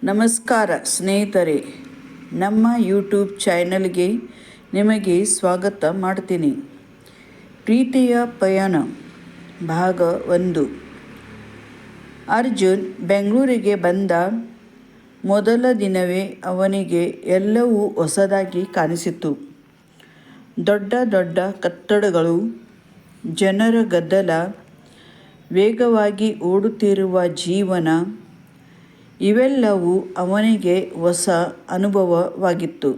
ನಮಸ್ಕಾರ ಸ್ನೇಹಿತರೆ, ನಮ್ಮ ಯೂಟ್ಯೂಬ್ ಚಾನಲ್ಗೆ ನಿಮಗೆ ಸ್ವಾಗತ ಮಾಡ್ತೀನಿ. ಪ್ರೀತಿಯ ಪಯಣ ಭಾಗ 1. ಅರ್ಜುನ್ ಬೆಂಗಳೂರಿಗೆ ಬಂದ ಮೊದಲ ದಿನವೇ ಅವನಿಗೆ ಎಲ್ಲವೂ ಹೊಸದಾಗಿ ಕಾಣಿಸಿತು. ದೊಡ್ಡ ದೊಡ್ಡ ಕಟ್ಟಡಗಳು, ಜನರ ಗದ್ದಲ, ವೇಗವಾಗಿ ಓಡುತ್ತಿರುವ ಜೀವನ, ಇವೆಲ್ಲವೂ ಅವನಿಗೆ ಹೊಸ ಅನುಭವವಾಗಿತ್ತು.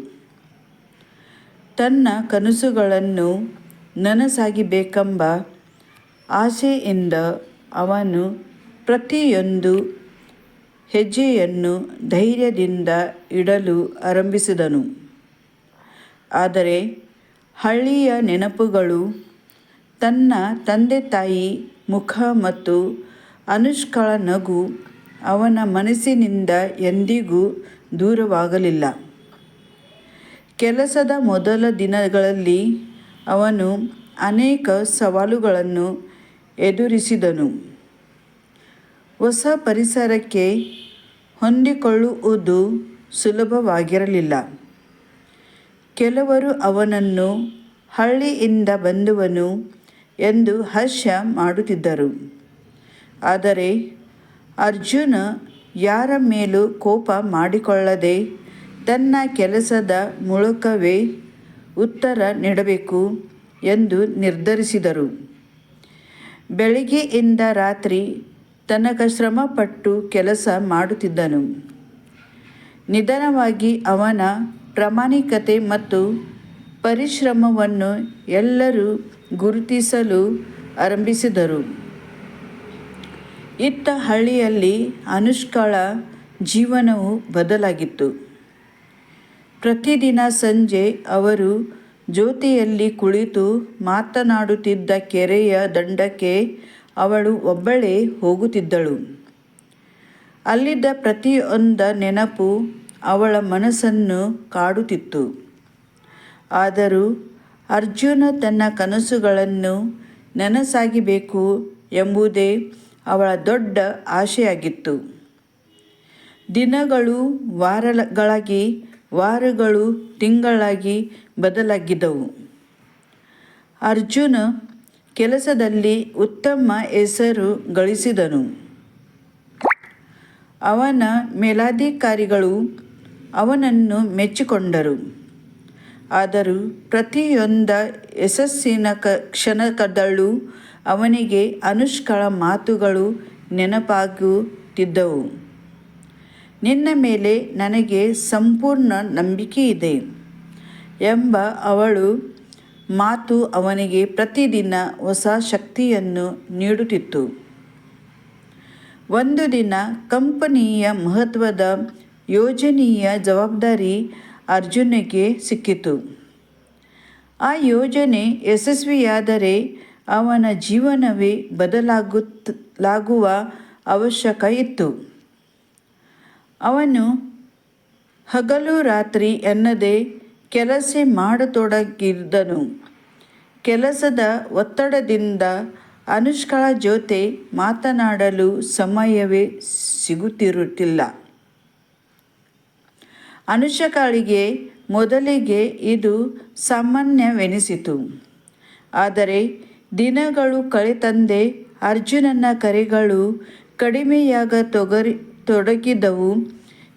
ತನ್ನ ಕನಸುಗಳನ್ನು ನನಸಾಗಿಸಬೇಕೆಂಬ ಆಸೆಯಿಂದ ಅವನು ಪ್ರತಿಯೊಂದು ಹೆಜ್ಜೆಯನ್ನು ಧೈರ್ಯದಿಂದ ಇಡಲು ಆರಂಭಿಸಿದನು. ಆದರೆ ಹಳ್ಳಿಯ ನೆನಪುಗಳು, ತನ್ನ ತಂದೆ ತಾಯಿ ಮುಖ ಮತ್ತು ಅನುಷ್ಕಳ ನಗು ಅವನ ಮನಸ್ಸಿನಿಂದ ಎಂದಿಗೂ ದೂರವಾಗಲಿಲ್ಲ. ಕೆಲಸದ ಮೊದಲ ದಿನಗಳಲ್ಲಿ ಅವನು ಅನೇಕ ಸವಾಲುಗಳನ್ನು ಎದುರಿಸಿದನು. ಹೊಸ ಪರಿಸರಕ್ಕೆ ಹೊಂದಿಕೊಳ್ಳುವುದು ಸುಲಭವಾಗಿರಲಿಲ್ಲ. ಕೆಲವರು ಅವನನ್ನು ಹಳ್ಳಿಯಿಂದ ಬಂದವನು ಎಂದು ಹಾಸ್ಯ ಮಾಡುತ್ತಿದ್ದರು. ಆದರೆ ಅರ್ಜುನ್ ಯಾರ ಮೇಲೂ ಕೋಪ ಮಾಡಿಕೊಳ್ಳದೆ ತನ್ನ ಕೆಲಸದ ಮೂಲಕವೇ ಉತ್ತರ ನೀಡಬೇಕು ಎಂದು ನಿರ್ಧರಿಸಿದರು. ಬೆಳಿಗ್ಗೆಯಿಂದ ರಾತ್ರಿ ತನಕ ಶ್ರಮಪಟ್ಟು ಕೆಲಸ ಮಾಡುತ್ತಿದ್ದನು. ನಿಧಾನವಾಗಿ ಅವನ ಪ್ರಾಮಾಣಿಕತೆ ಮತ್ತು ಪರಿಶ್ರಮವನ್ನು ಎಲ್ಲರೂ ಗುರುತಿಸಲು ಆರಂಭಿಸಿದರು. ಇತ್ತ ಹಳ್ಳಿಯಲ್ಲಿ ಅನುಷ್ಕಳ ಜೀವನವು ಬದಲಾಗಿತ್ತು. ಪ್ರತಿದಿನ ಸಂಜೆ ಅವರು ಜೊತೆಯಲ್ಲಿ ಕುಳಿತು ಮಾತನಾಡುತ್ತಿದ್ದ ಕೆರೆಯ ದಂಡಕ್ಕೆ ಅವಳು ಒಬ್ಬಳೇ ಹೋಗುತ್ತಿದ್ದಳು. ಅಲ್ಲಿದ್ದ ಪ್ರತಿಯೊಂದು ನೆನಪು ಅವಳ ಮನಸ್ಸನ್ನು ಕಾಡುತ್ತಿತ್ತು. ಆದರೂ ಅರ್ಜುನ್ ತನ್ನ ಕನಸುಗಳನ್ನು ನನಸಾಗಿಸಬೇಕು ಎಂಬುದೇ ಅವಳ ದೊಡ್ಡ ಆಸೆಯಾಗಿತ್ತು. ದಿನಗಳು ವಾರಗಳಾಗಿ, ವಾರಗಳು ತಿಂಗಳಾಗಿ ಬದಲಾಗಿದ್ದವು. ಅರ್ಜುನ್ ಕೆಲಸದಲ್ಲಿ ಉತ್ತಮ ಹೆಸರು ಗಳಿಸಿದನು. ಅವನ ಮೇಲಧಿಕಾರಿಗಳು ಅವನನ್ನು ಮೆಚ್ಚಿಕೊಂಡರು. ಆದರೂ ಪ್ರತಿಯೊಂದು ಯಶಸ್ಸಿನ ಕ್ಷಣದಲ್ಲೂ ಅವನಿಗೆ ಅನುಷ್ಕಳ ಮಾತುಗಳು ನೆನಪಾಗುತ್ತಿದ್ದವು. ನಿನ್ನ ಮೇಲೆ ನನಗೆ ಸಂಪೂರ್ಣ ನಂಬಿಕೆಯಿದೆ ಎಂಬ ಅವಳ ಮಾತು ಅವನಿಗೆ ಪ್ರತಿದಿನ ಹೊಸ ಶಕ್ತಿಯನ್ನು ನೀಡುತ್ತಿತ್ತು. ಒಂದು ದಿನ ಕಂಪನಿಯ ಮಹತ್ವದ ಯೋಜನೆಯ ಜವಾಬ್ದಾರಿ ಅರ್ಜುನ್ಗೆ ಸಿಕ್ಕಿತು. ಆ ಯೋಜನೆ ಯಶಸ್ವಿಯಾದರೆ ಅವನ ಜೀವನವೇ ಬದಲಾಗುವ ಅವಶ್ಯಕ ಇತ್ತು. ಅವನು ಹಗಲು ರಾತ್ರಿ ಎನ್ನದೆ ಕೆಲಸ ಮಾಡತೊಡಗಿದನು. ಕೆಲಸದ ಒತ್ತಡದಿಂದ ಅನುಷ್ಕಳ ಜೊತೆ ಮಾತನಾಡಲು ಸಮಯವೇ ಸಿಗುತ್ತಿರಲಿಲ್ಲ. ಅನುಷ್ಕಳಿಗೆ ಮೊದಲಿಗೆ ಇದು ಸಾಮಾನ್ಯವೆನಿಸಿತು. ಆದರೆ ದಿನಗಳು ಕಳೆದಂತೆ ಅರ್ಜುನನ ಕರೆಗಳು ಕಡಿಮೆಯಾಗತೊಡಗಿದವು.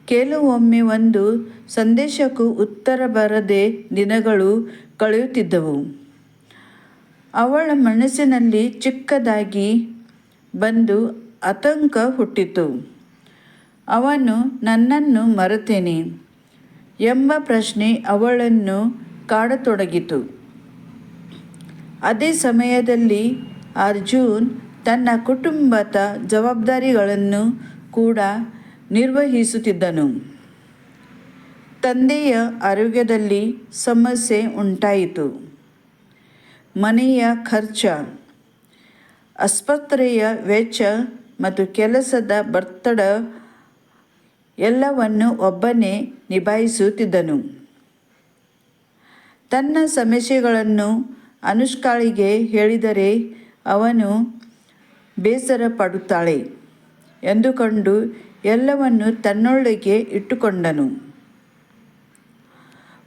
ಕೆಲವೊಮ್ಮೆ ಒಂದು ಸಂದೇಶಕ್ಕೂ ಉತ್ತರ ಬರದೆ ದಿನಗಳು ಕಳೆಯುತ್ತಿದ್ದವು. ಅವಳ ಮನಸ್ಸಿನಲ್ಲಿ ಚಿಕ್ಕದಾಗಿ ಬಂದು ಆತಂಕ ಹುಟ್ಟಿತು. ಅವನು ನನ್ನನ್ನು ಮರೆತೇನೆ ಎಂಬ ಪ್ರಶ್ನೆ ಅವಳನ್ನು ಕಾಡತೊಡಗಿತು. ಅದೇ ಸಮಯದಲ್ಲಿ ಅರ್ಜುನ್ ತನ್ನ ಕುಟುಂಬದ ಜವಾಬ್ದಾರಿಗಳನ್ನು ಕೂಡ ನಿರ್ವಹಿಸುತ್ತಿದ್ದನು. ತಂದೆಯ ಆರೋಗ್ಯದಲ್ಲಿ ಸಮಸ್ಯೆ ಉಂಟಾಯಿತು. ಮನೆಯ ಖರ್ಚು, ಆಸ್ಪತ್ರೆಯ ವೆಚ್ಚ ಮತ್ತು ಕೆಲಸದ ಒತ್ತಡ ಎಲ್ಲವನ್ನೂ ಒಬ್ಬನೇ ನಿಭಾಯಿಸುತ್ತಿದ್ದನು. ತನ್ನ ಸಮಸ್ಯೆಗಳನ್ನು ಅನುಷ್ಕಳಿಗೆ ಹೇಳಿದರೆ ಅವನು ಬೇಸರ ಪಡುತ್ತಾಳೆ ಎಂದುಕೊಂಡು ಎಲ್ಲವನ್ನು ತನ್ನೊಳಗೆ ಇಟ್ಟುಕೊಂಡನು.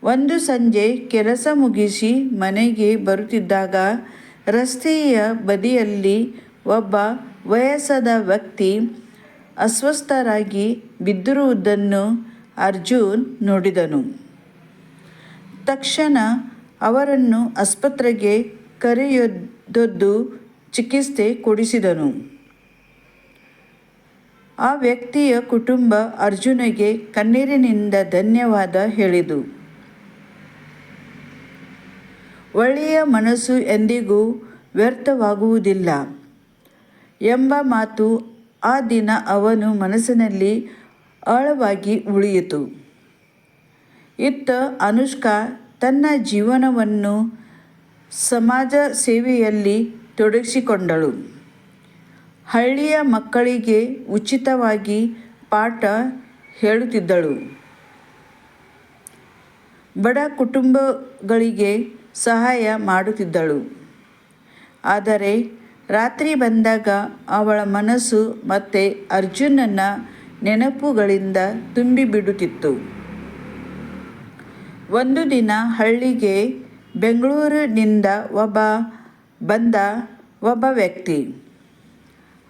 ಒಂದು ಸಂಜೆ ಕೆಲಸ ಮುಗಿಸಿ ಮನೆಗೆ ಬರುತ್ತಿದ್ದಾಗ ರಸ್ತೆಯ ಬದಿಯಲ್ಲಿ ಒಬ್ಬ ವಯಸ್ಸಾದ ವ್ಯಕ್ತಿ ಅಸ್ವಸ್ಥರಾಗಿ ಬಿದ್ದಿರುವುದನ್ನು ಅರ್ಜುನ್ ನೋಡಿದನು. ತಕ್ಷಣ ಅವರನ್ನು ಆಸ್ಪತ್ರೆಗೆ ಕರೆಯೊಯ್ದು ಚಿಕಿತ್ಸೆ ಕೊಡಿಸಿದನು. ಆ ವ್ಯಕ್ತಿಯ ಕುಟುಂಬ ಅರ್ಜುನ್ಗೆ ಕಣ್ಣೀರಿನಿಂದ ಧನ್ಯವಾದ ಹೇಳಿತು. ಒಳ್ಳೆಯ ಮನಸ್ಸು ಎಂದಿಗೂ ವ್ಯರ್ಥವಾಗುವುದಿಲ್ಲ ಎಂಬ ಮಾತು ಆ ದಿನ ಅವನ ಮನಸ್ಸಿನಲ್ಲಿ ಆಳವಾಗಿ ಉಳಿಯಿತು. ಇತ್ತ ಅನುಷ್ಕಾ ತನ್ನ ಜೀವನವನ್ನು ಸಮಾಜ ಸೇವೆಯಲ್ಲಿ ತೊಡಗಿಸಿಕೊಂಡಳು. ಹಳ್ಳಿಯ ಮಕ್ಕಳಿಗೆ ಉಚಿತವಾಗಿ ಪಾಠ ಹೇಳುತ್ತಿದ್ದಳು. ಬಡ ಕುಟುಂಬಗಳಿಗೆ ಸಹಾಯ ಮಾಡುತ್ತಿದ್ದಳು. ಆದರೆ ರಾತ್ರಿ ಬಂದಾಗ ಅವಳ ಮನಸ್ಸು ಮತ್ತೆ ಅರ್ಜುನನ ನೆನಪುಗಳಿಂದ ತುಂಬಿಬಿಡುತ್ತಿತ್ತು. ಒಂದು ದಿನ ಹಳ್ಳಿಗೆ ಬೆಂಗಳೂರಿನಿಂದ ಬಂದ ಒಬ್ಬ ವ್ಯಕ್ತಿ.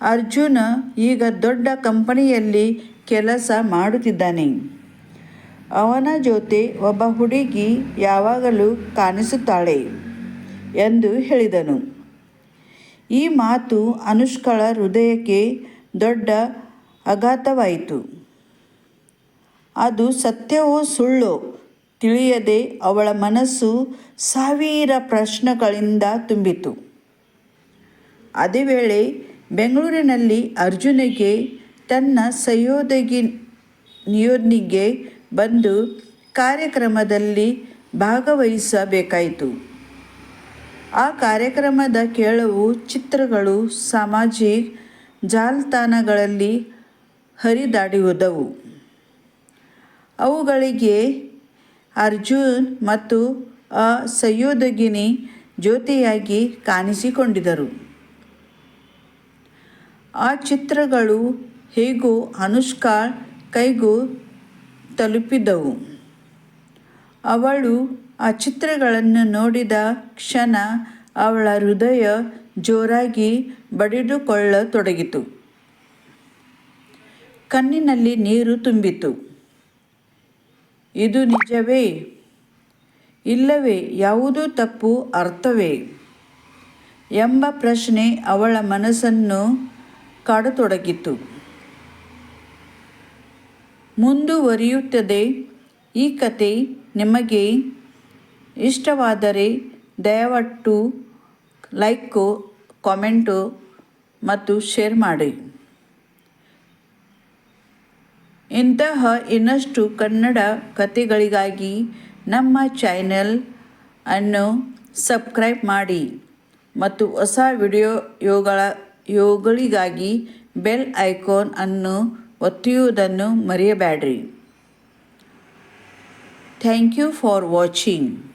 ಅರ್ಜುನ್ ಈಗ ದೊಡ್ಡ ಕಂಪನಿಯಲ್ಲಿ ಕೆಲಸ ಮಾಡುತ್ತಿದ್ದಾನೆ. ಅವನ ಜೊತೆ ಒಬ್ಬ ಹುಡುಗಿ ಯಾವಾಗಲೂ ಕಾಣಿಸುತ್ತಾಳೆ ಎಂದು ಹೇಳಿದನು. ಈ ಮಾತು ಅನುಷ್ಕಾಳ ಹೃದಯಕ್ಕೆ ದೊಡ್ಡ ಆಘಾತವಾಯಿತು. ಅದು ಸತ್ಯವೋ ಸುಳ್ಳೋ ತಿಳಿಯದೆ ಅವಳ ಮನಸ್ಸು ಸಾವಿರ ಪ್ರಶ್ನೆಗಳಿಂದ ತುಂಬಿತು. ಅದೇ ವೇಳೆ ಬೆಂಗಳೂರಿನಲ್ಲಿ ಅರ್ಜುನ್ಗೆ ತನ್ನ ಸಹೋದ್ಯೋಗಿನಿಯೊಂದಿಗೆ ಬಂದು ಕಾರ್ಯಕ್ರಮದಲ್ಲಿ ಭಾಗವಹಿಸಬೇಕಾಯಿತು. ಆ ಕಾರ್ಯಕ್ರಮದ ಕೆಲವು ಚಿತ್ರಗಳು ಸಾಮಾಜಿಕ ಜಾಲತಾಣಗಳಲ್ಲಿ ಹರಿದಾಡಿದವು. ಅವುಗಳಿಗೆ ಅರ್ಜುನ್ ಮತ್ತು ಆ ಸಹೋದ್ಯೋಗಿನಿ ಜೊತೆಯಾಗಿ ಕಾಣಿಸಿಕೊಂಡಿದ್ದರು. ಆ ಚಿತ್ರಗಳು ಹೇಗೋ ಅನುಷ್ಕಾ ಕೈಗೂ ತಲುಪಿದವು. ಅವಳು ಆ ಚಿತ್ರಗಳನ್ನು ನೋಡಿದ ಕ್ಷಣ ಅವಳ ಹೃದಯ ಜೋರಾಗಿ ಬಡಿದುಕೊಳ್ಳತೊಡಗಿತು. ಕಣ್ಣಿನಲ್ಲಿ ನೀರು ತುಂಬಿತು. ಇದು ನಿಜವೇ? ಇಲ್ಲವೇ ಯಾವುದೋ ತಪ್ಪು ಅರ್ಥವೇ ಎಂಬ ಪ್ರಶ್ನೆ ಅವಳ ಮನಸ್ಸನ್ನು ಕಾಡತೊಡಗಿತು. ಮುಂದುವರಿಯುತ್ತದೆ. ಈ ಕತೆ ನಿಮಗೆ ಇಷ್ಟವಾದರೆ ದಯವಿಟ್ಟು ಲೈಕ್, ಕಾಮೆಂಟು ಮತ್ತು ಶೇರ್ ಮಾಡಿ. ಇಂತಹ ಇನ್ನಷ್ಟು ಕನ್ನಡ ಕಥೆಗಳಿಗಾಗಿ ನಮ್ಮ ಚಾನೆಲ್ ಅನ್ನು ಸಬ್ಸ್ಕ್ರೈಬ್ ಮಾಡಿ ಮತ್ತು ಹೊಸ ವಿಡಿಯೋಗಳಿಗಾಗಿ ಬೆಲ್ ಐಕಾನ್ ಅನ್ನು ಒತ್ತುವುದನ್ನು ಮರೆಯಬೇಡ್ರಿ. Thank you for watching.